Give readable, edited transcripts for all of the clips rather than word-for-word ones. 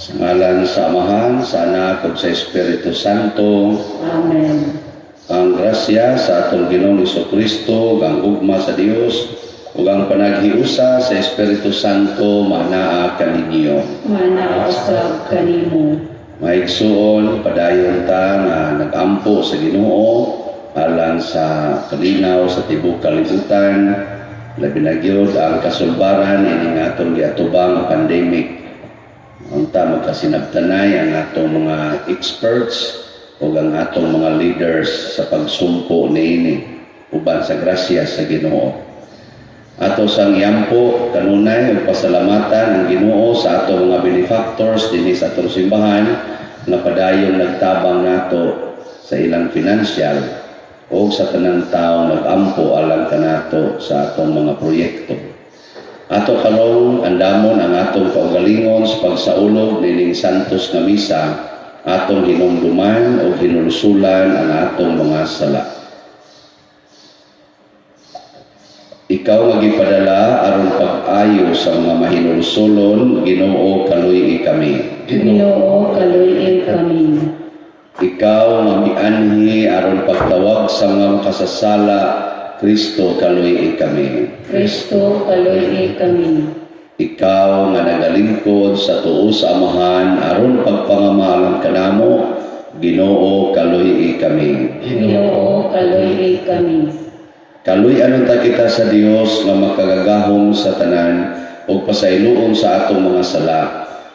Sa ngalan sa Amahan, sa Anak, ug sa Espiritu Santo. Amen. Ang grasya sa atong Ginoong Jesucristo, ang ugma sa Dios, ug ang panaghiusa sa Espiritu Santo manaa kaninyo. Manaa usab kanimo. Maigsuon, padayon ta nga nagampo sa Ginoo alang sa kalinaw sa tibuok kalibutan, labi na gyud ang kasulbaran ini nga atong giatubang pandemic. Unta magkasinabtanay ang atong mga experts o ang atong mga leaders sa pagsumpo niini uban sa grasya sa Ginoo. Ato sang yampo kanunay ug pasalamatan ang Ginoo sa atong mga benefactors dinhi sa atong simbahan nga padayon nagtabang nato sa ilang financial o sa tanang tawo nag-ampo alang kanato sa atong mga proyekto. Ato karong andamon ang atong kaugalingon sa pagsaulog nining santos nga misa, atong hinumduman o hinulusulan ang atong mga sala. Ikaw nga gipadala aron pag-ayo sa mga mahinulusulon, Ginoo kaluy kami. Ginoo kaluy kami. Ikaw nga mianhi aron pagtawag sa mga makasasala, Kristo kaluy kami. Kristo kaluy kami. Ikaw nga nagalingkod sa tuo sa Amahan aron pagpangamahalan kanamo, Ginoo kaluy kami. Ginoo kaluy kami. Kaluy anon ta kita sa Dios nga makagagahom sa tanan ug pasayloon sa atong mga sala.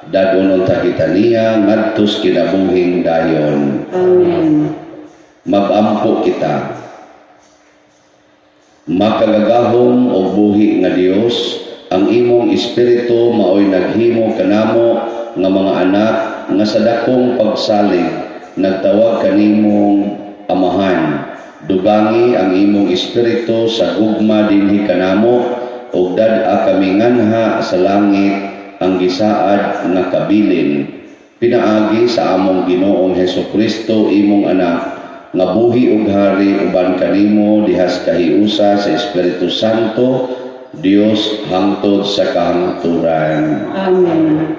Dadonon ta kita niya ngadtos kinabuhing dayon. Amen. Magampo kita. Makagagahom o buhi nga Dios, ang imong espiritu maoy naghimo kanamo nga mga anak nga sa dakong pagsalig nagtawag kanimong Amahan. Dugangi ang imong espiritu sa gugma dinhi kanamo ug dad-a kami nganha sa langit ang gisaad nga kabilin. Pinaagi sa among Ginoong Hesukristo imong anak nga buhi ug hari uban kanimo dihas kahiusa sa Espiritu Santo, Dios hangtod sa kahangturan. Amen.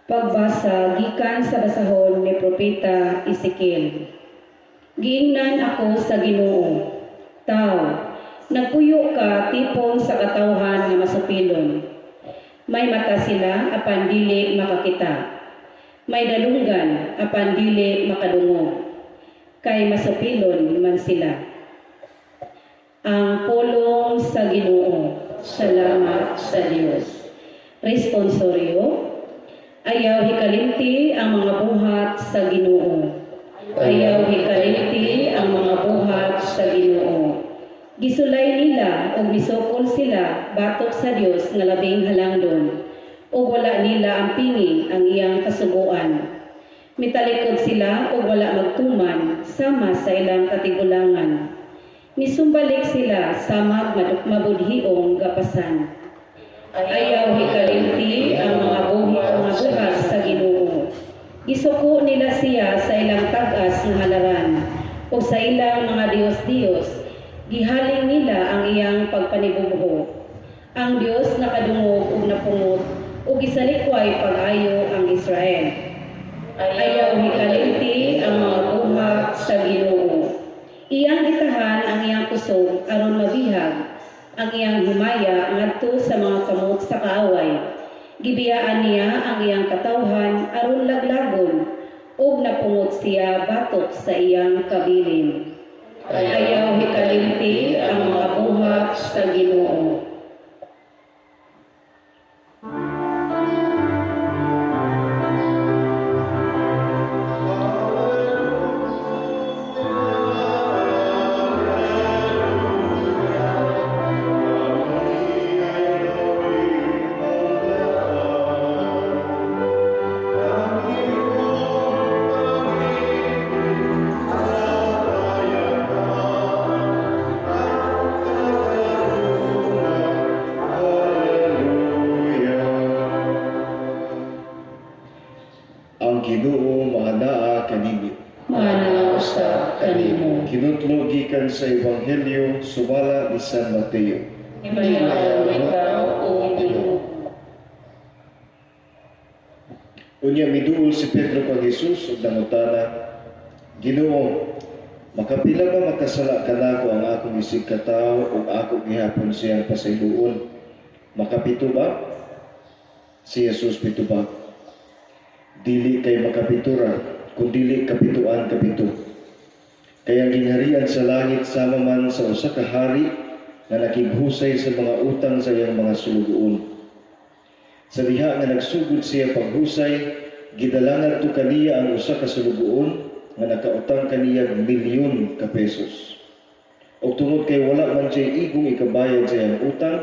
Pagbasa gikan sa basahon ni Propeta Ezekiel. Giingnan ako sa Ginoo. Tao, nagpuyo ka tipon sa katawhan nga masupilon. May mata sila apan dili makakita. May dalunggan apan dili makadungog. Kay masupilon man sila. Ang pulong sa Ginoo. Salamat sa Dios. Responsoryo. Ayaw hikalimti ang mga buhat sa Ginoo. Ayaw hikalimti ang mga buhat sa Ginoo. Gisulay nila o misukol sila batok sa Dios nga labing halangdon. O wala nila ang pingi ang iyang kasubuan. Mitalikod sila o wala magtuman sama sa ilang katigulangan. Misumbalik sila sama mabudhiong gapasan. Ayaw hikalimti ang mga buhat sa Ginoo. Gisuko nila siya sa ilang tagas ng halaran o sa ilang mga Diyos-Diyos. Gihaling nila ang iyang pagpanibubuho. Ang Diyos nakadungog ug napungot ug gisalikway pag-ayo ang Israel. Ayaw hikalimti ang mga buhat sa Ginoo. Iyang itahan ang iyang kusog aron mabihag ang iyang himaya ngadto sa mga kamot sa kaaway. Gibiyaan niya ang iyang katawhan aron laglagon ug napungot siya batok sa iyang kabilin. Ayaw hikalimti ang mga buhat sa Ginoo. sa Ebanghelyo sumala ni San Mateo. Himayaw ikaw, O Ginoo. Unya miduol si Pedro kang Jesus ug nangutana, Ginoo, makapila ba makasala kanako ang akong isig katawo ug ako gihapon siyang pasayloon? Makapito ba? Si Jesus pitubag, dili kay makapitura, kundi kapituan kapito. Kaya ginharian sa langit sama man sa usa ka hari nga nakighusay sa mga utang sa iyang mga sulugoon. Sa diha nga nagsugod siya paghusay, gidalangan to kaniya ang usa ka sulugoon nga nakautang kaniya milyon ka pesos. Og tungod kay wala man siya igong ikabayad sa iyang utang,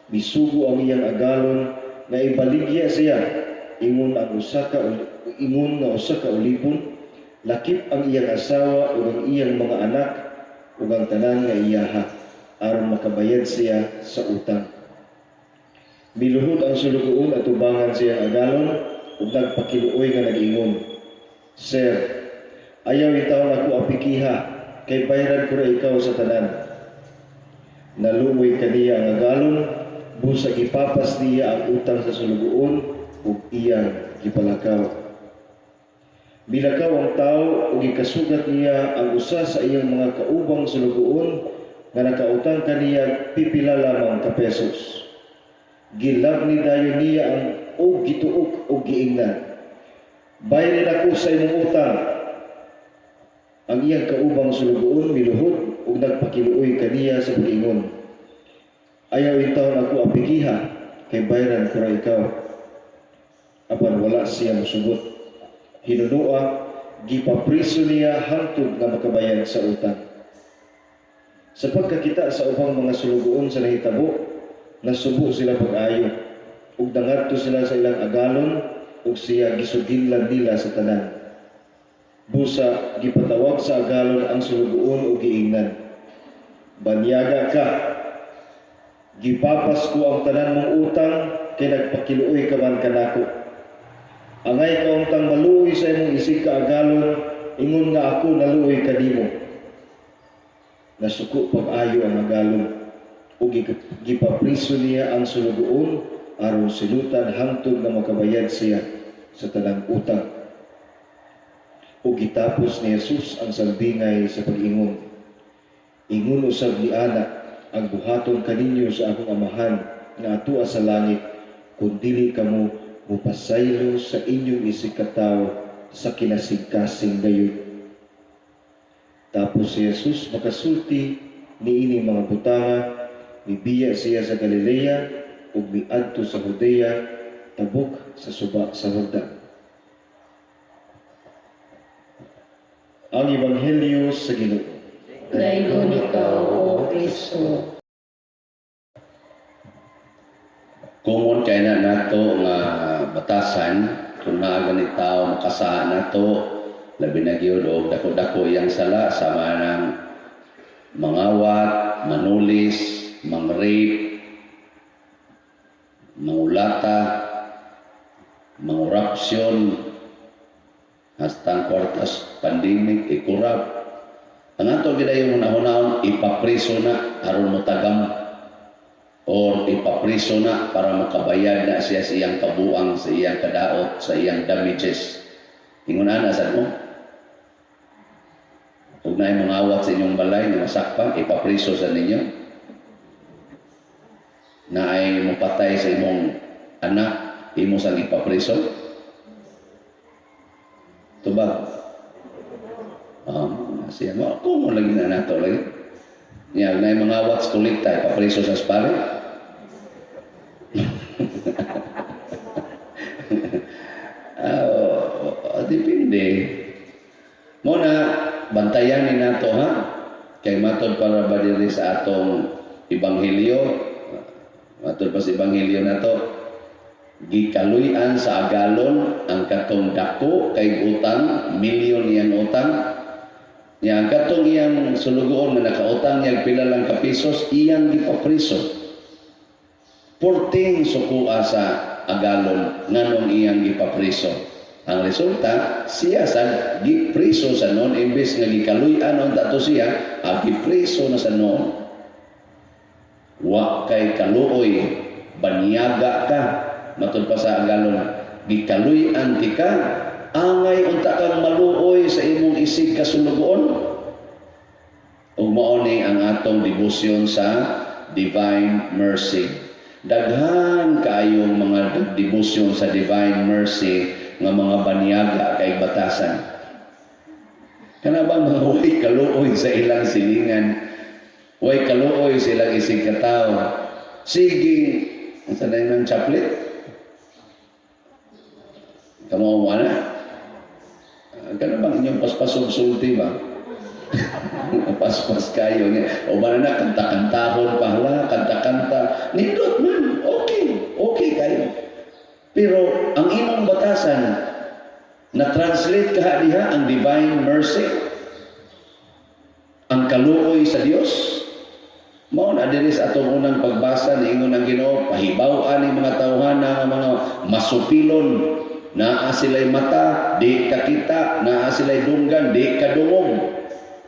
misugo ang iyang agalon nga ibaligya siya ingon nga usa ka ulipon, lakip ang iyang asawa ug ang iyang mga anak ug ang tanan nga iyaha aron makabayad siya sa utang. Miluhod ang sulugoon at ubangan siya agalon ug nagpakiluoy nga nag-ingon, Sir, ayaw itaw ako apikiha kay bayran ko ra ikaw sa tanan. Naluoy kaniya ang agalon, busa gipapas niya ang utang sa sulugoon ug iyang gipalakaw. Bilakaw ang tao ug gikasugat niya ang usa sa iyang mga kaubang sulugoon nga nakautang kaniya pipila lamang ka pesos. Gilabni dayon niya ang og gituok og giingnan, bayran ako sa imong utang. Ang iyang kaubang sulugoon miluhod ug nagpakiluoy kaniya sa pag-ingon, ayaw intawon ako apikiha kay bayran ko ra ikaw. Apan wala siya mosugot. Hinunua, gipapriso niya hangtod nga makabayad sa utang. Sa pagkakita sa ubang mga sulugoon sa nahitabo, nasubo sila pag-ayo ug nangadto sila sa ilang agalon ug siya gisugillan nila sa tanan. Busa gipatawag sa agalon ang sulugoon ug giingnan, banyaga ka, gipapas ko ang tanan mong utang kay nagpakiluoy ka man kanako. Angay ka untang maluoy sa imong isig ka agalon, ingon nga ako naluoy kadimo. Nasuko pag-ayo ang agalon ug gipapriso niya ang sulugoon aron silutan hangtod nga makabayad siya sa tanang utang. Ug gitapos ni Jesus ang salbingay sa pag-ingon, ingon usab ni ana, ang buhaton kaninyo sa akong amahan nga atua sa langit, kung dili kamo mupasaylo sa inyong isig katawo sa kinasigkasing gayon. Tapos si Jesus makasulti niining mga butanga, mibiya siya sa Galilea ug miadto sa Judea tabok sa suba sa Jordan. Ang Ebanghelyo sa Ginoo. Dayon ikaw, O Kristo. Kumon kay na nato nga batasan kung naa gani tawo makasaha nato labi na gyud og dako-dako iyang sala sama ng mangawat, manulis, mangrape, mangulata, mangurapsyon, hastang kwartas pandemic ikurap. Ang ato gidayong hunahon ipapriso na aron mo tagam or ipapriso na para makabayad na siya sa iyang kabuang, sa iyang kadaot, sa iyang damages. Ingon ana sad mo. Kung na mga awat sa inyong balay na masakpan, ipapriso sa ninyo. Na ay mapatay sa imong anak, imo sang ipapriso. Tubag. Siya mo, kung mo lagi na nato lagi. Yan, na mga awat sa kulikta, ipapriso sa spare. Depende. Muna, bantayan ni nato ha. Kay matod para ba diri sa atong Ebanghelyo, matod pa sa Ebanghelyo nato, gikaluyan sa agalon ang katong dako kay utang, milyon iyang utang. Yang katong iyang sulugoon na nakautang niyang pila lang ka pesos, iyang gipapriso. Porting sukua sa agalon nganong iyang gipapriso. Ang resulta, siya sa gipreso sa noon, imbes nga gikaluyan unta to siya, gipreso na sa noon. Wa kay kaluoy, banyaga ka, matud pa sa agalon, gikaluyan ti ka, angay unta kang maluoy sa imong isig kasulugon. Ug mao ni ang atong debosyon sa Divine Mercy. Daghan kaayong mga debosyon sa Divine Mercy nga mga banyaga kay batasan. Kana ba mga way kaluoy sa ilang silingan, way kaluoy sa ilang isig katawo. Sige, ang sanay ng chaplet. Kamo mo ana? Kana bang inyong paspasog-sulti ba? Paspas kayo niya. O ba na kanta-kantahon pa hala, kanta-kanta. Nindot man, okay kayo. Pero ang imong batasan, na-translate ka diha ang Divine Mercy, ang kaluoy sa Dios. Mao na diri sa atong unang pagbasa ni ingon ang Ginoo, pahibaw-an ni mga tawhana nga mga masupilon, naa sila'y mata, di kakita, naa sila'y dunggan, di kadungog.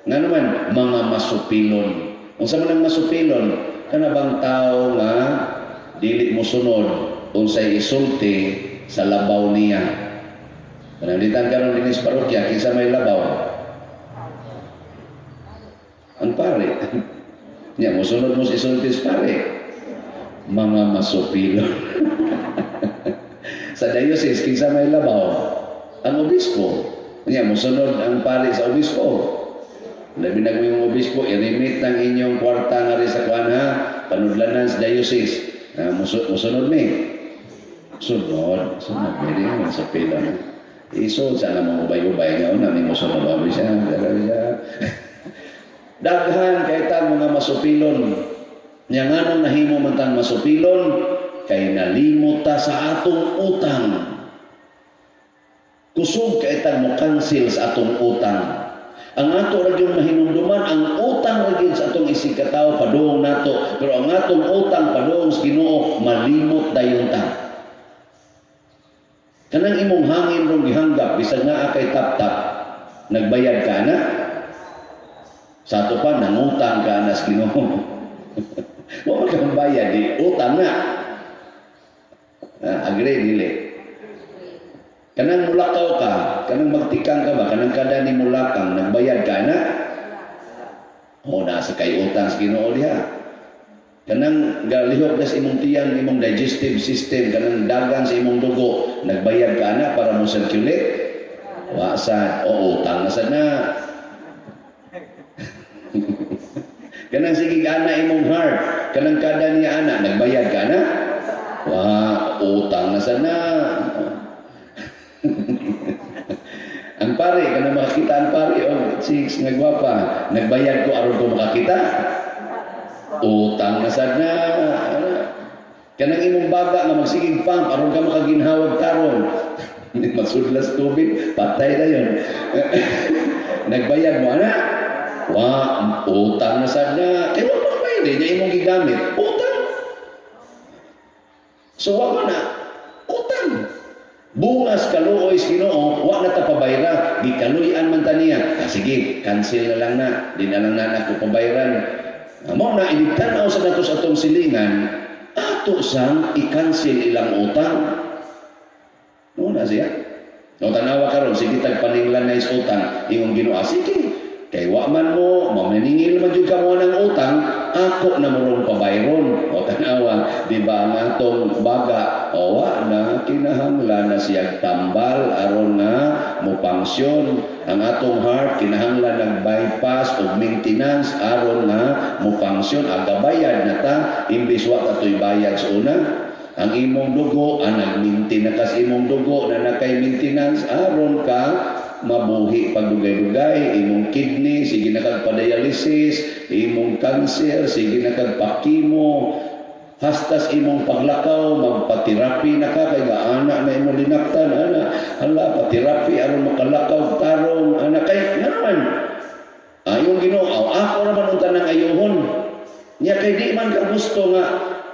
Nga naman, mga masupilon. Unsa man ang masupilon, kana bang tao nga dili mo sunod unsay isulti sa labaw niya. Panalitan karon dinhi sa parokya, kinsa may labaw? Ang pare. Nya mo sunod mo sa isulti sa pare. Mga masupilon. Sa diocese, kinsa may labaw? Ang obispo. Nya mo sunod ang pare sa obispo. Labi na yung obispo, i-remit ng inyong kwarta nga rin sa kuwan ha, panudlanan sa diocese. Musunod mi. Sunod. Pwede nga sa pila na. Iso, sana mga ubay-ubay nga, namin musunod ba siya. Daghan kay ta mga masupilon. Nya nganong nahimo man tang masupilon, kay nalimot ta sa atong utang. Kusog kay ta mo cancel sa atong utang. Ang ato ra gyud mahinumduman ang utang ra gyud sa atong isig katawo padung nato, pero ang atong utang padung sa Ginoo malimot dayon ta. Kanang imong hangin rong gihanggap bisag naa kay tap-tap, nagbayad ka na. Sa ato pa nangutang ka na sa Ginoo. Wa man kang bayad di utang na. Agree dili. Kanang mulakaw ka, kanang magtikang ka ba, kanang kada ni mulakang, nagbayad ka na? O, nasa kay utang sa Ginoo diha. Kanang galihok na sa imong tiyang, imong digestive system, kanang dagan sa imong dugo, nagbayad ka na para mo circulate? Wasad, o utang na sad na. Kanang sige ana imong heart, kanang kada niya ana, nagbayad ka na? Utang na sad na. Ang pare, kanang makakita ang pare, six, nagwapa, nagbayad ko aron ko makakita. Utang na sad na. Kanang imong baga nga magsigig pump, aron ka makaginhawag taron. Magsudlas tubig, patay na yun. Nagbayad mo, ana? Utang na sad na. Kaya wala pang bayad, niya imong gigamit. Utang. So, wala na. Utang. Bungas kaluoy sa Ginoo, wa na ta pabayra, gikaluyan man ta niya. Sige, cancel na lang na, di na lang na ako pabayran. Mao na inigtanaw sa nato sa atong silingan, ato sang i-cancel ilang utang. Mao na siya. No tanawa karon, sige tagpaninglan na is utang, imong Ginoo, sige. Kay wa man mo, mamaningil man jud ka mo ng utang, ako na murong pabayron. O tanawa, di ba ang atong baga, wa na kinahanglan na siyang tambal aron na mo pangsyon. Ang atong heart kinahanglan nag-bypass o maintenance aron na mo pangsyon. Agabayad na ta, imbis wa katoy bayad sa una. Ang imong dugo, nag-maintain na kas imong dugo na nakay maintenance aron ka mabuhi pagdugay-dugay, imong kidney, sige na kagpa-dialysis, imong cancer, sige na kagpa-chemo, hastas imong paglakaw, magpa-therapy na ka, kaya anak na imong linaktan, anak, hala, pa-therapy, aron makalakaw, tarong, anak, kaya, naman, yung Ginoo, ako naman ang tanang ayuhon, niya kay di man ka gusto nga,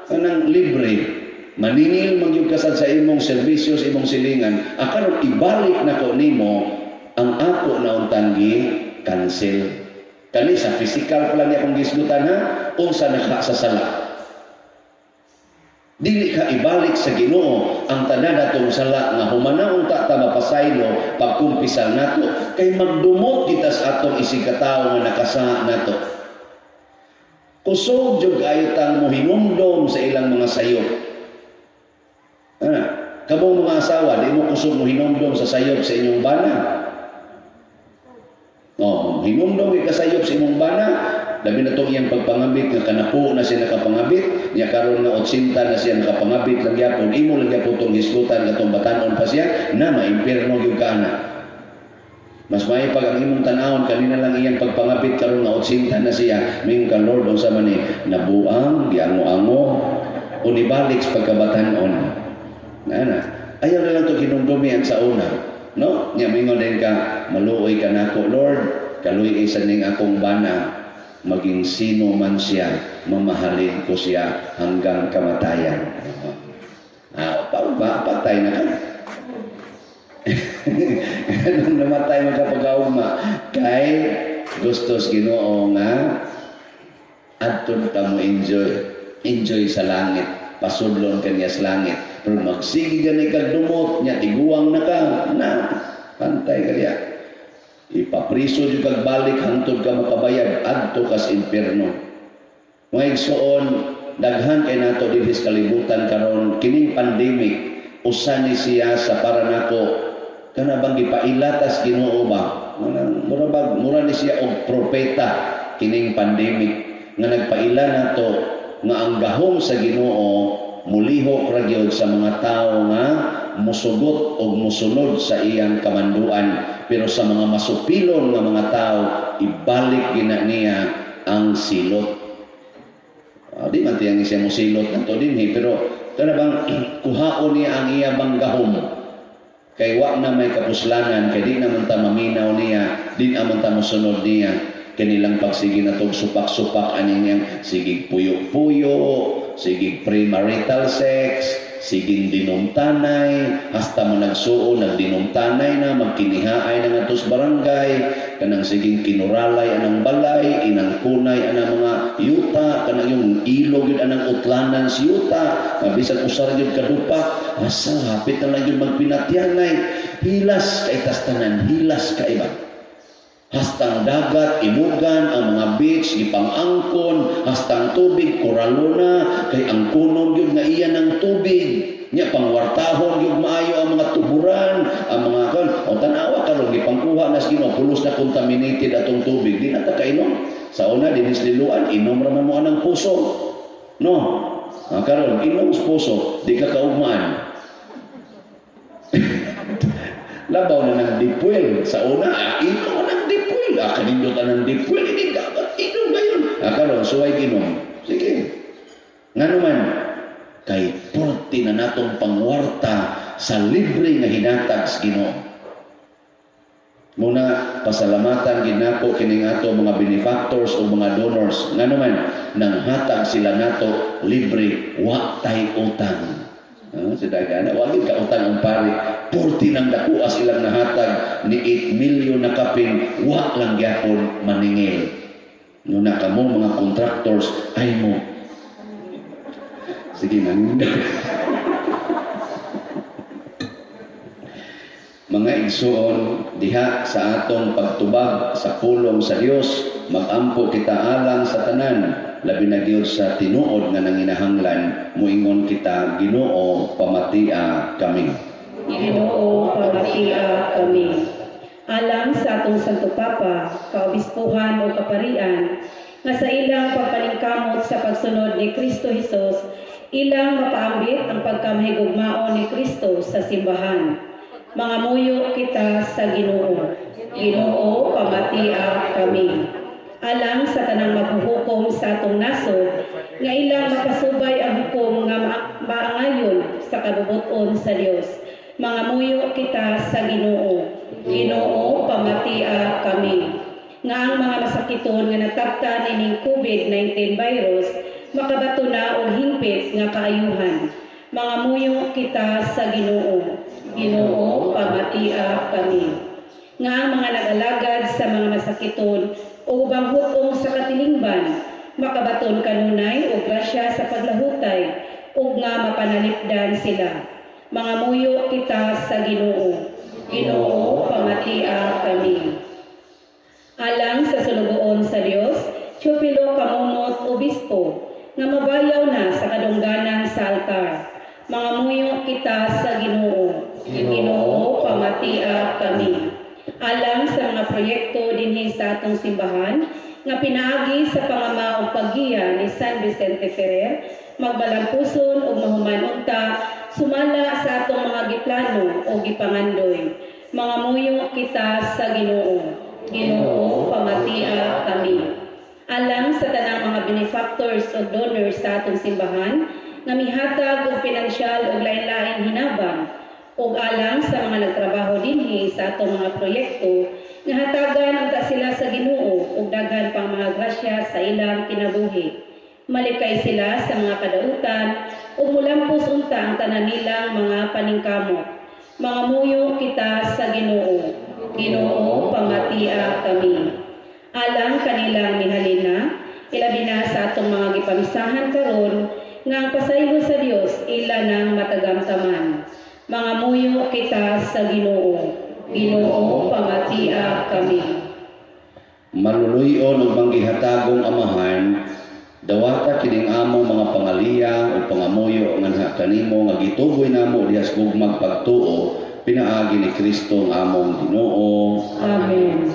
kanang libre, maningil magyud ka sad sa imong serbisyo sa imong silingan, akan ibalik na ko nimo ang ako na untang cancel. Kani sa physical pa lang niya kung gisgutan ha, unsa nakasasala. Dili ka ibalik sa Ginoo ang tanan natong sala nga humanaon ta mapasaylo pagkumpisal nato kay magdumot kita sa atong isigkatawo nga nakasa nato. Kusog jud kayo tang mohinumdom sa ilang mga sayop. Kabong mga asawa, di mo kusog mohinumdom sa sayop sa inyong bana. Hinumdom ka sayop sa imong bana, labi na itong iyang pagpangabit nga kanapo na siya nakapangabit, niya karon nga 80 na siya nakapangabit lang yapon, imo lang yapon itong hisgutan nga itong batanon pa siya, na maimpirno yung kana. Mas may pag ang imong tanawon kanina lang iyang pagpangabit karon nga 80 na siya, ming ka Lord unsa man ni nabuang, giango-ango, unibalik sa pagkabatanon. Ayaw na lang ito kinumdumihan sa una. No? Niya mingon din ka, maluoy ka na ako, Lord, kaluy isa ning akong bana, maging sino man siya, mamahalin ko siya hanggang kamatayan. Patay na ka. Ganun namatay magkapag-auma. Kay gustos Ginoo nga adton ka mo enjoy sa langit, pasudlon kanya sa langit. Pero magsigi gani kag dumot nya tiguang na ka na pantay kaya ipapriso jud kag balik hangtod ka makabayad adto ka sa impierno. Mga igsoon, daghan kay nato dinhi sa kalibutan karon kining pandemic usa ni siya sa para nako kana bang gipailatas Ginoo ba mura ni siya og propeta kining pandemic nga nagpaila nato nga ang gahom sa Ginoo mulihok ra gyud sa mga tao nga musugot o musunod sa iyang kamanduan, pero sa mga masupilon nga mga tao ibalik gina niya ang silot. Di man tiyang siya musilot nato dinhi, pero kana bang kuhaon niya ang iya bang gahom kay wa na may kapuslanan, kay di naman ta maminaw niya, di naman ta musunod niya kanilang pagsigi na tong supak-supak aning niyang sigig puyo-puyo, sigig premarital sex, sigig dinumtanay, hasta mo nagsuo, nagdinumtanay na, magkinihaay na nga tos barangay, kanang sigig kinuralay anang balay, inang kunay anang mga yuta, kanang yung ilog yun anang utlanan si yuta, kabisan usar yun kadupa, asa, hapit na lang yun magpinatyanay, hilas kay tastanan, hilas kaiba. Hastang dagat, imugan, ang mga beach, ipang-angkon, hastang tubig, koralona, kay ang kunon yun nga iya ng tubig. Nya pangwartahon yun maayo ang mga tuburan, ang mga kan, o tanawa karon gipangkuha na sa Ginoo, pulos na contaminated atong tubig, di na ta kainom. Sa una, dinisliluan, inom raman mo anang puso. No? Karon inom sa puso, di ka kaugmaan. Labaw na ng dipwel. Sa una, inom na ng dipwel. Kanindot na ng dipwel. Hindi dapat inom na yun. Karon, suway ginom. Sige. Nga naman, kay porti na natong pangwarta sa libre nga hinatag sa Ginoo. Muna, pasalamatan ginako kining ato mga benefactors o mga donors. Nga naman, nang hatag sila nato libre, wa tay utang. Si Dagana, wagin ka utang ang pari, 40 nang dakuas ilang nahatag ni 8 million na kapin, wa lang gyapon maningil. Nuna ka mo mga contractors, ay mo. Sige nang mga igsoon, diha sa atong pagtubag sa pulong sa Dios, magampo kita alang sa tanan, labi na gyud sa tinuod nga nanginahanglan, muingon kita, Ginoo pamatia kami. Ginoo pamatia kami. Alang sa atong Santo Papa, kaobispuhan o kaparian, nga sa ilang pagpalingkamot sa pagsunod ni Kristo Jesus, ilang mapaambit ang pagkamahigugmaon ni Kristo sa simbahan. Mga muyo kita sa Ginoo. Ginoo pamatia kami. Alang sa tanang maghuhukom sa atong nasod, nga ilang mapasubay ang hukom nga maangayon sa kabubuton sa Dios. Mga muyo kita sa Ginoo. Ginoo pamatia kami. Nga ang mga masakiton nga nataptan ining COVID-19 virus makabato na og hingpit nga kaayuhan. Mga muyo kita sa Ginoo. Ginoo, pamatia kami. Nga ang mga nag-alagad sa mga masakiton o ubang hutong sa katilingban, makabaton kanunay o grasya sa paglahutay, ug nga mapanalipdan sila. Mga muyo kita sa Ginoo. Ginoo, pamatia kami. Alang sa sulugoon sa Dios, Teopilo Kamumot Obispo, nga mabayaw na sa kadungganan sa altar. Mga muyo kita sa Ginoo. Ginoo, pamatia kami. Alang sa mga proyekto dinhi sa atong simbahan, nga pinaagi sa pangama ug paggiya ni San Vicente Ferrer, magbalampuson ug mahuman unta, sumala sa atong mga giplano o gipangandoy. Mga muyo kita sa Ginoo. Ginoo, pamatia kami. Alang sa tanang mga benefactors o donors sa atong simbahan, nga mihatag og pinansyal ug lain-laing hinabang, ug alang sa mga nagtrabaho dinhi sa atong mga proyekto, nga hatagan unta sila sa Ginoo ug daghan pang mga grasya sa ilang kinabuhi. Malikay sila sa mga kadautan ug mulampos unta ang tanan nilang mga paningkamot. Mga muyo kita sa Ginoo. Ginoo, pamatia kami. Alang kanilang mihalina, ilabi na sa atong mga gipamisahan karon, nga ang pasaylo sa Dios ila nang matagamtaman. Mga muyo kita sa Ginoo. Ginoo, pamatia kami. Maluluyon ug manggihatagong amahan, dawata kining among mga pangaliya o pangamuyo nganha kanimo nga gituboy namo diha sa gugmag pagtuo, pinaagi ni Kristo ang among Ginoo. Amen.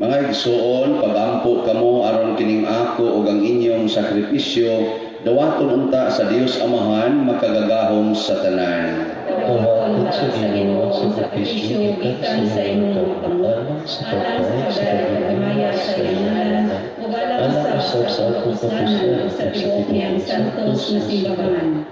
Mga igsoon, pagampo kamo aron kining ako ug ang inyong sakripisyo, dawaton unta sa Dios Amahan makagagahom sa tanan. Tawagod sa Ginoo sa sakripisyo gikan sa imong panglalang sa pagkain sa pagkamaya sa inalan ug alang sa pagkapusanan sa tibuok niyang santos na simbahan.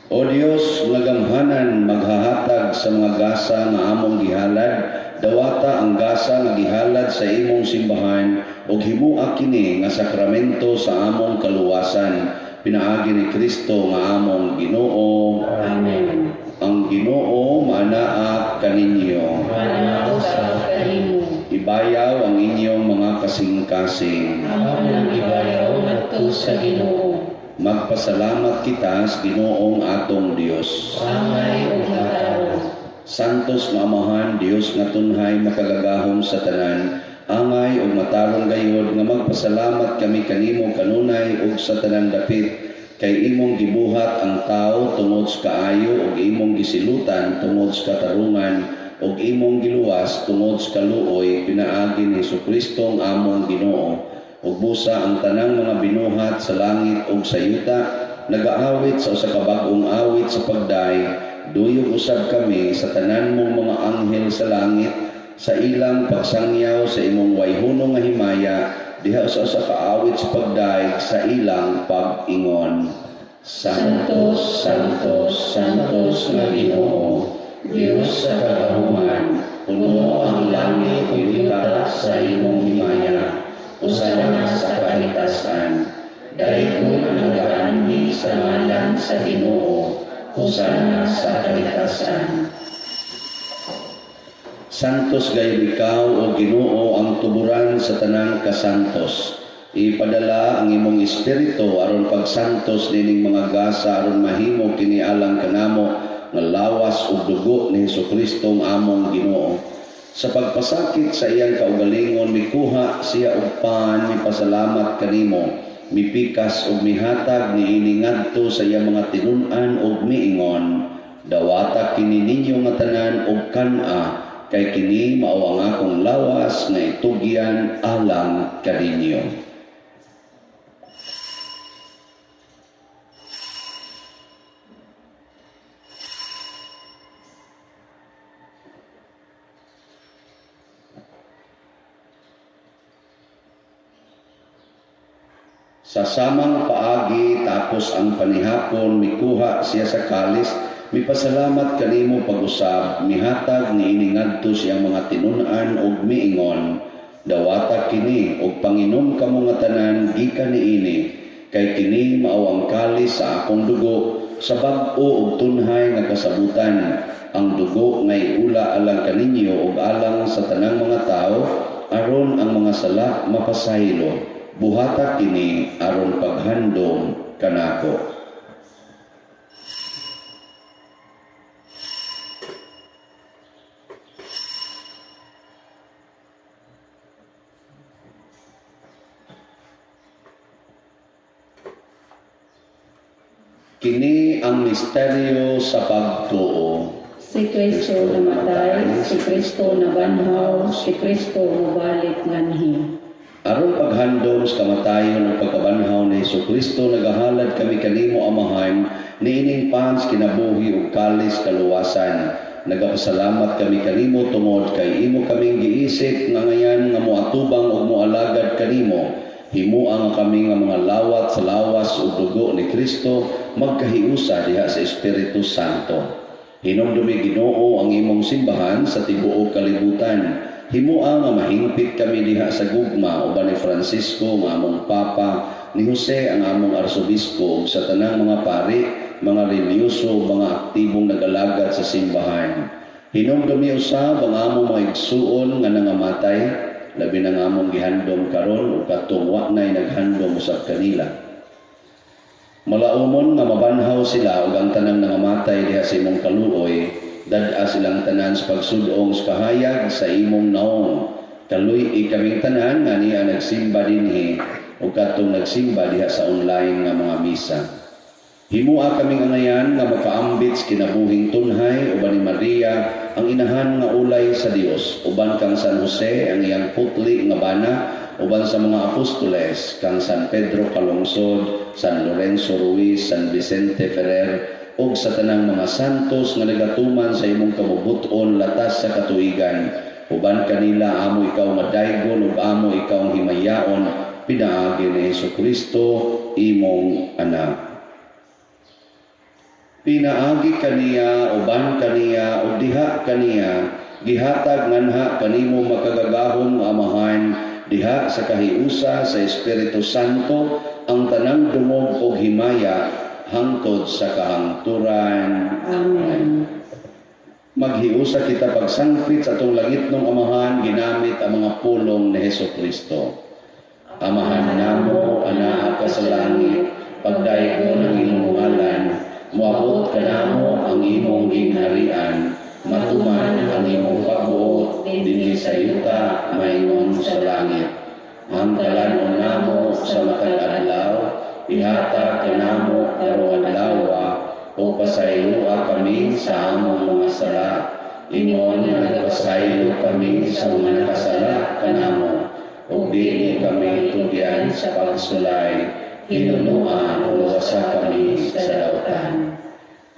O Dios, nagamhanan maghahatag sa mga gasa nga among gihalad, dawata ang gasa nga gihalad sa imong simbahan ug himua kini nga sakramento sa among kaluwasan. Pinaagi ni Kristo nga among Ginoo. Amen. Ang Ginoo maanaa kaninyo. Mananaw sa kanimo. Ibayaw ang inyong mga kasing-kasing. Amo nang ibayaw ngadto sa Ginoo. Magpasalamat kita sa Ginoong atong Dios. Angay ug matarong. Santos nga Amahan, Dios nga tunhay makagagahom sa tanan, angay ug matarong gayod nga magpasalamat kami kanimo kanunay ug sa tanan dapit, kay imong gibuhat ang tao tungod sa kaayo ug imong gisilutan tungod sa katarungan ug imong giluwas tungod sa kaluoy, pinaagi ni Jesucristo ang among Ginoo. Ug busa ang tanang mga binuhat sa langit ug sa yuta, nagaawit sa usa ka bag-ong awit sa pagday, duyog usab kami sa tanan mong mga anghel sa langit, sa ilang pagsangyaw sa imong wayhunong nga himaya, diha sa usa ka awit sa pagday sa ilang pag-ingon. Santos, Santos, Santos nga Ginoo, Dios sa kagahuman, puno ang langit ug yuta sa imong himaya. Usana sa kalitasan, dayon ang nagaanhi sa ngalan sa Ginoo, usana sa kalitasan. Santos gayud ikaw o Ginoo ang tuburan sa tanang kasantos. Ipadala ang imong espiritu aron pagsantos nining mga gasa aron mahimo kini alang kanamo nga lawas ug dugo ni Hesukristo ang among Ginoo. Sa pagpasakit sa iyang kaugalingon, mikuha siya og pan, mipasalamat kanimo, mipikas og mihatag niini ngadto sa iyang mga tinun-an og miingon, dawata kini ninyo nga tanan og kan-a, kay kini mao ang akong lawas nga itugyan alang kaninyo. Sa samang paagi tapos ang panihapon, mikuha siya sa kalis, mipasalamat kanimo pag-usab, mihatag niini ngadto siyang mga tinun-an og miingon, dawata kini og panginom kamo nga tanan gikan niini, kay kini mao ang kalis sa akong dugo, sa bag-o ug tunhay nga kasabutan, ang dugo nga iula alang kaninyo ug alang sa tanang mga tao, aron ang mga sala mapasaylo. Buhata kini aron paghandom kanako. Kini ang misteryo sa pagtuo. Si Kristo namatay, si Kristo nabanhaw, si Kristo mubalik nganhi. Aron paghandom sa kamatayon ug pagkabanhaw ni Jesucristo, nagahalad kami kanimo Amahan, niining pans kinabuhi ug kalis kaluwasan. Nagapasalamat kami kanimo tungod kay imo kaming giisip nga ngayan nga moatubang ug moalagad kanimo. Himuang kami nga mga lawat sa lawas ug dugo ni Kristo magkahiusa diha sa Espiritu Santo. Hinumdumi Ginoo ang imong simbahan sa tibuok kalibutan. Himua nga mahingpit kami diha sa gugma uban ni Francisco nga among Papa, ni Jose ang among Arsobispo ug sa tanang mga pari, mga religyoso, mga aktibong nagalagad sa simbahan. Hinumdumi usab ang among mga igsuon nga nangamatay, labi na nga among gihandom karon ug katong wa nay naghandom usab kanila. Malaumon nga mabanhaw sila ug ang tanang nangamatay diha sa imong kaluoy, dad-a silang tanan sa pagsudong sa kahayag sa imong naong. Kaluy kaming tanan nga niya nagsimba dinhi o katong nagsimba diha sa online nga mga misa. Himua kaming angayan nga makaambit sa kinabuhing tunhay uban ni Maria ang inahan nga ulay sa Dios, uban kang San Jose ang iyang putli nga bana, uban sa mga apostoles kang San Pedro Calungsod, San Lorenzo Ruiz, San Vicente Ferrer, ug sa tanang mga santos nga nagatuman sa imong kabubuton latas sa katuigan. Uban kanila amo ikaw madaygon ug amo ikaw ang himayaon, pinaagi ni Jesucristo imong anak. Pinaagi kaniya, uban kaniya, ug diha kaniya, gihatag nganha kanimo makagagahom nga Amahan, diha sa kahiusa sa Espiritu Santo, ang tanang dumog o himaya, hangtod sa kahangturan. Amen. Maghiusa kita pagsangpit sa atong langit ng Amahan, ginamit ang mga pulong ni Jesucristo. Amahan namo, anaa ka sa langit, pagdaygon ang imong ngalan, moabot ka namo ang imong gingharian, matuman ang imong pagbuot, dinhi sa yuta, maingon sa langit. Ang kalanon namo sa matag adlaw, ihatag kanamo karong adlaw, o pasayloa kami sa among mga sala, ingon nga nagpasaylo kami sa mga nakasala kanamo, o dili kami tugyan sa pagsulay, hinunuan o wasa kami sa dautan.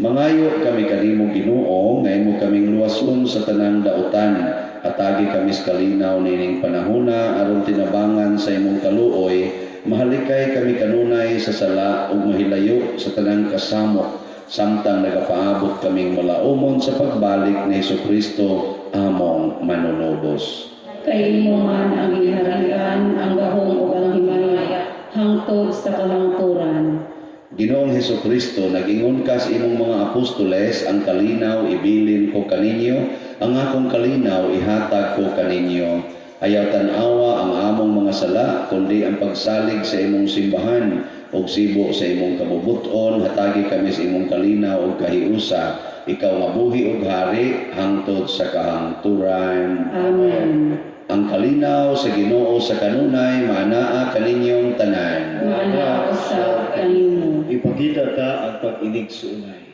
Mangayo kami kanimo Ginoo, nga imo kaming luwason sa tanang dautan, atagi kami sa kalinaw nining panahona aron tinabangan sa imong kaluoy. Mahalikay kami kanunay sa sala ug mahilayo sa tanang kasamok, samtang nagapaabot kaming malaumon sa pagbalik ni Jesucristo among manunubos. Kay imo man ang ginharian, ang gahom ug ang himaya, hangtod sa kahangturan. Ginoong Jesucristo, nag-ingon ka sa imong mga apostoles, ang kalinaw ibilin ko kaninyo, ang akong kalinaw ihatag ko kaninyo. Ayaw tan-awa ang among mga sala, kundi ang pagsalig sa imong simbahan ug sibo sa imong kabubuton, hatagi kami sa imong kalinaw ug kahiusa. Ikaw nga buhi ug hari hangtod sa kahangturan. Amen. Ang kalinaw sa Ginoo sa kanunay maanaa kaninyong tanan. Maana usab kanimo. Ipakita ta ang pag-inig sa unay.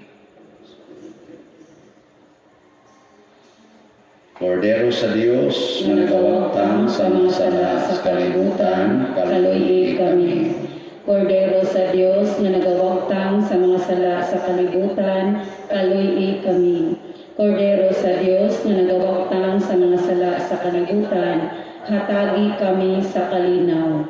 Kordero sa Dios, nga nagawagtang sa mga sala sa kalibutan, kaluy kami. Kordero sa Dios nga nagawagtang sa mga sala sa kalibutan, kaluy kami. Kordero sa Dios nga nagawagtang sa mga sala sa kalibutan, hatagi kami sa kalinaw.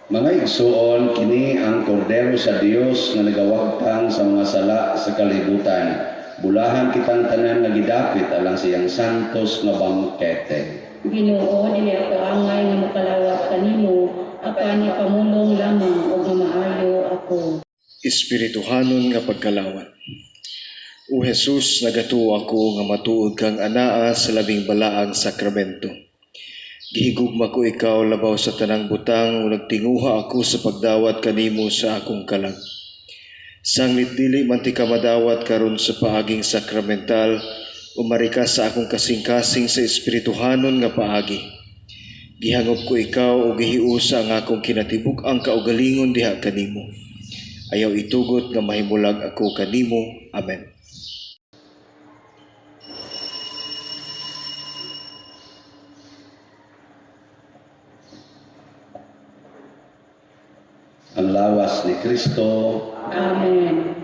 Mga igsuon, kini ang kordero sa Dios nga nagawagtang sa mga sala sa kalibutan. Bulahan kitang tanan nga gidapit alang siyang santos nga bangkete. Ginoo, dili ako angay nga makalawat kanimo, apan ipamulong lamang o nga maayo ako. Espirituhanon nga pagkalawat. O Jesus, nagatuo ako nga matuod kang anaa sa labing balaang sakramento. Gihigugma ko ikaw labaw sa tanang butang o nagtinguha ako sa pagdawat kanimo sa akong kalag. Sanglit dili man ti ka madawat karon sa paaging sakramental, umari ka sa akong kasing-kasing sa espirituhanon nga paagi. Gihangop ko ikaw o gihiusa ang akong kinatibuk ang kaugalingon diha kanimo. Ayaw itugot nga mahimulag ako kanimo. Amen. Ang lawas ni Kristo. Amen.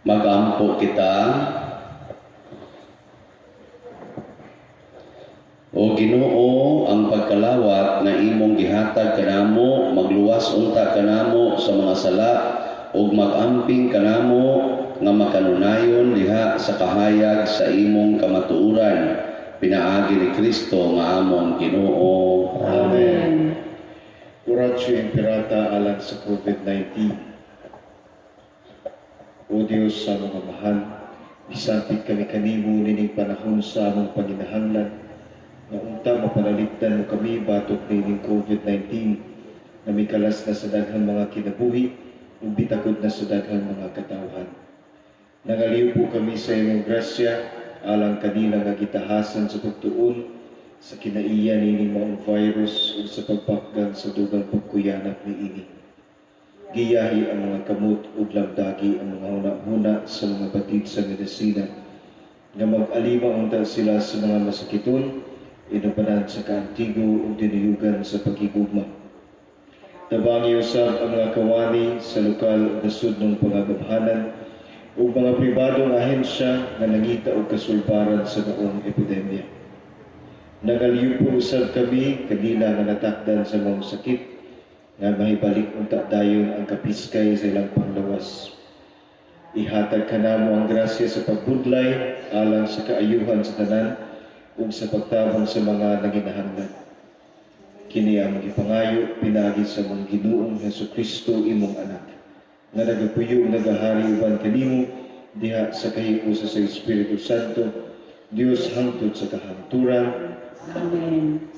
Magampo kita. O Ginoo, ang pagkalawat na imong gihatag kanamo, magluwas unta kanamo sa mga sala ug magamping kanamo nga makanunayon diha sa kahayag sa imong kamatuoran. Pinaagi ni Kristo nga among Ginoo. Amen. Oratio Imperata alang sa COVID-19. O Diyos sa mga mahal, bisapit kami kanimo nining panahon sa among paginahanglan, nga unta mapanaligtan mo kami batok nining COVID-19, na may kalas na sa daghang mga kinabuhi, ug bitakod na sa daghang mga katawhan. Nangaliw po kami sa imong grasya, alang kanila nga gitahasan sa pagtuon, sa kinaiya nining maong virus, ug sa pagpakgan sa dugang pagkuyanap ni ini. Giyahi ang mga kamot ug labdagi ang mga huna-huna sa mga batid sa medisina, nga mag-alima unta sila sa mga masakiton, inubanan sa kaantigo ug dinuyugan sa pagigugma. Tabangi usab ang mga kawani sa lokal ug nasud ng pangagabhanan ug mga pribadong ahensya nga nangita og kasulbaran sa maong epidemya. Nagaliw po usab kami kanila nga natakdan sa mga sakit, nga mahibalik unta dayon ang kapiskay sa ilang panglawas. Ihatag kanamo ang grasya sa pagbudlay alang sa kaayuhan sa tanan ug sa pagtabang sa mga naginahanglan. Kini ang gipangayo pinaagi sa mong Ginoong Hesukristo imong anak, nga nagapuyo nagahari uban kanimo diha sa kahiusa sa Espiritu Santo, Dios hangtod sa kahangturan. Amen.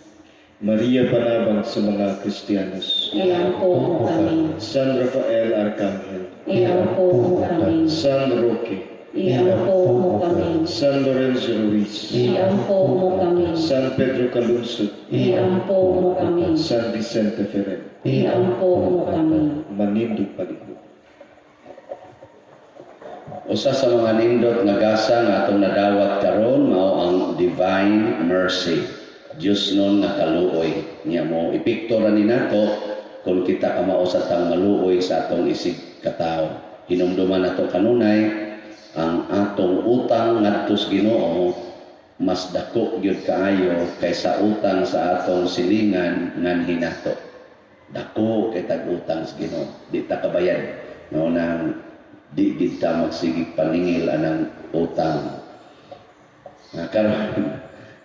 Maria panabang sa mga Kristiyanos. Iampo mo kami. San Rafael Arcangel. Iampo mo kami. San Roque. Iampo mo kami. San Lorenzo Ruiz, Iampo mo kami. San Pedro Calunsod, Iampo mo kami. San Vicente Ferrer, Iampo mo kami. Manindog Palikod. Usa sa mga nindot nga gasa nga atong nadawat karon mao ang divine mercy. Dios nun nga kaluoy niya mo ipiktura ni nato kung kita ka mao sa tang maluoy sa atong isig katawo. Hinumduman nato kanunay ang atong utang ngadto sa Ginoo mas dako gyud kaayo kaysa utang sa atong silingan ngan hinato. Dako kay tag-utang sa Ginoo. Di ta kabayad no nang di kita magsigig paningil anang utang.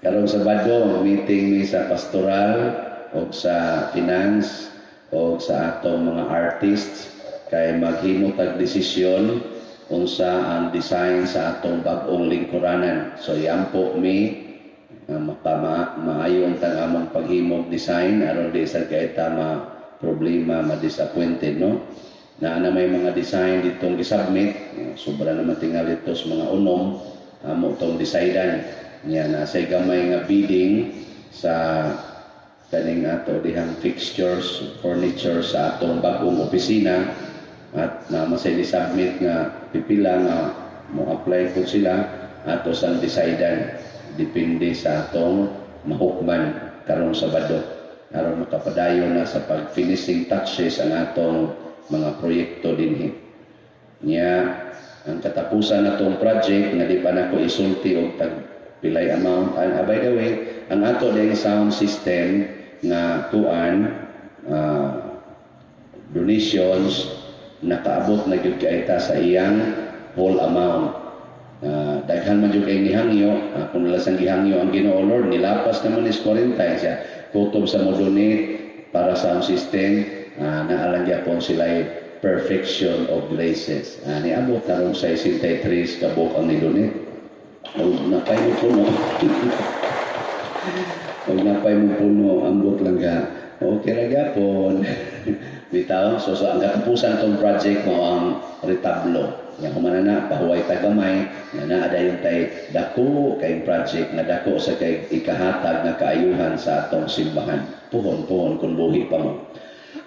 Karong Sabado meeting ni sa pastoral o sa finance o sa atong mga artists kay maghimo tag desisyon unsa ang design sa atong bag-ong lingkuranan. So yampo mi maayon tang among paghimog design aron di sa kay tama problema ma-disappointed no. Na may mga design ditong gisubmit, sobra naman tingal ito sa mga unom, amo itong decidan. Yan, nasa gamay nga bidding sa kaning ato dihang fixtures, furniture sa atong bagong opisina at na masay submit nga pipila nga mo apply po sila ato sa decidan. Depende sa atong mahukman karong Sabado. Aron makapadayon na sa pag-finishing touches ang atong mga proyekto dinhi. Niya ang katapusan natong project nga di pa nako isulti og tag pilay amount by the way ang ato ding sound system nga tuan donations nakaabot na gyud kay ta sa iyang whole amount. Daghan man gyud kay gihangyo kung lasang gihangyo ang Ginoo Lord nilapas naman is 40 siya kutob sa mo donate para sound system. Naalang yapon sila perfection of graces. Niabot tarong sa 63 kabok ang nilunit. Huwag napay mo puno. Huwag napay mo puno, ambot lang ka. Okay ra gyapon. Bitaw, so ang katapusan tong project mo ang retablo. Yang kumana na, pahuway tagamay, na naadayon tay dako kay project na dako sa kay ikahatag na kaayuhan sa atong simbahan. Puhon kung buhi pa mo.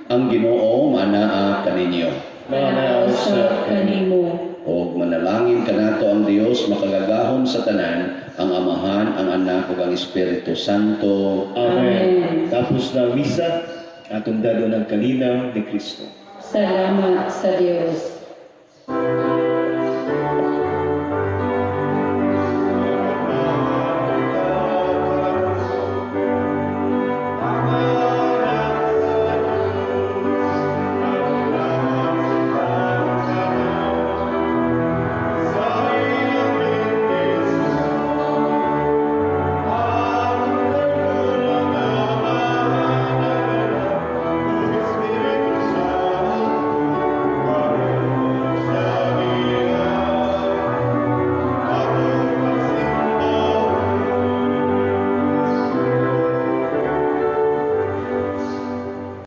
Ang Ginoo manaa kaninyo. Manausap kanimo. O manalangin kanato ang Dios makagagahom sa tanan, ang Amahan, ang Anak ug ang Espiritu Santo. Amen. Tapos na misa, atong dado ng kalinaw ni Kristo. Salamat sa Diyos.